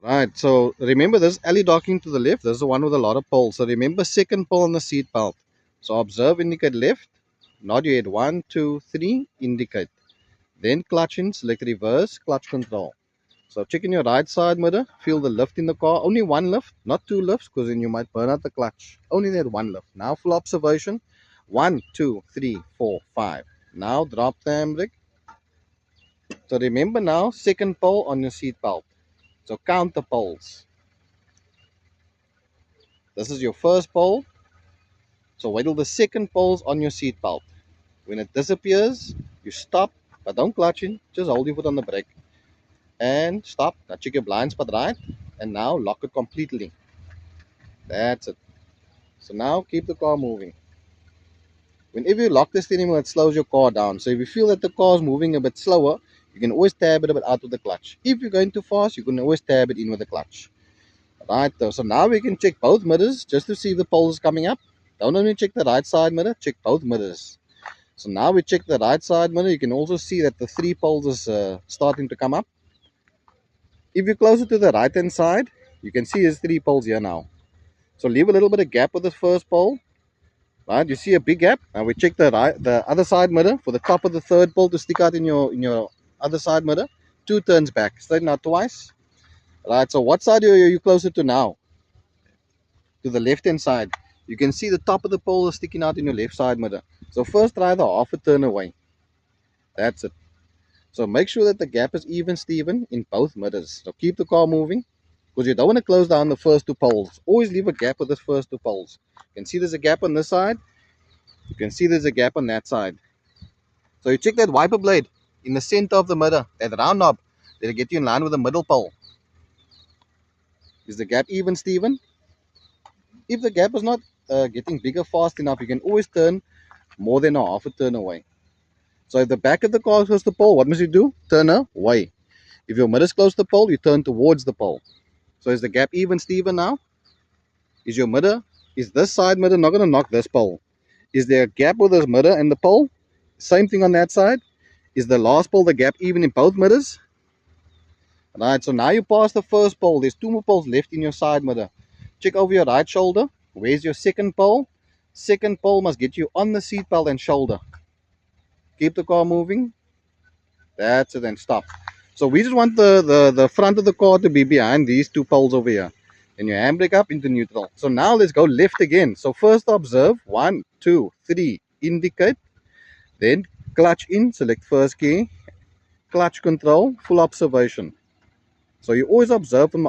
Right, so remember this alley docking to the left. This is the one with a lot of poles. So remember second pole on the seat belt. So observe, indicate left, nod your head, one, two, three, indicate. Then clutch in, select reverse, clutch control. So check in your right side mirror, feel the lift in the car. Only one lift, not two lifts, because then you might burn out the clutch. Only that one lift. Now full observation. One, two, three, four, five. Now drop the handbrake. So remember now, second pole on your seat belt. So count the poles. This is your first pole. So wait till the second pole's on your seat belt. When it disappears, you stop, but don't clutch in. Just hold your foot on the brake and stop. Now check your blind spot right, and now lock it completely. That's it. So now keep the car moving. Whenever you lock the steering wheel, it slows your car down. So if you feel that the car is moving a bit slower, you can always tab it a bit out with the clutch. If you're going too fast, you can always tab it in with the clutch. Right, so now we can check both mirrors just to see if the pole is coming up. Don't only check the right side mirror, check both mirrors. So now we check the right side mirror. You can also see that the three poles is starting to come up. If you're closer to the right hand side, you can see there's three poles here now. So leave a little bit of gap with the first pole. Right, you see a big gap. Now we check the other side mirror for the top of the third pole to stick out in your other side mirror. Two turns back, straighten out twice. Right, so what side are you closer to now? To the left hand side. You can see the top of the pole is sticking out in your left side mirror. So first try the half a turn away. That's it. So make sure that the gap is even Steven in both mirrors. So keep the car moving because you don't want to close down the first two poles. Always leave a gap with the first two poles. You can see there's a gap on this side. You can see there's a gap on that side. So you check that wiper blade in the center of the mirror, that round knob. That'll get you in line with the middle pole. Is the gap even Steven? If the gap is not getting bigger fast enough, you can always turn more than a half a turn away. So if the back of the car is close to the pole, what must you do? Turn away. If your mirror is close to the pole, you turn towards the pole. So is the gap even Steven now? Is this side mirror not going to knock this pole? Is there a gap with this mirror and the pole? Same thing on that side. Is the last pole the gap even in both mirrors? Right, so now you pass the first pole. There's two more poles left in your side mirror. Check over your right shoulder. Where's your second pole? Second pole must get you on the seat belt and shoulder. Keep the car moving. That's it, and stop. So we just want the front of the car to be behind these two poles over here. And your handbrake up into neutral. So now let's go left again. So first observe, one, two, three, indicate. Then clutch in, select first key. Clutch control, full observation. So you always observe from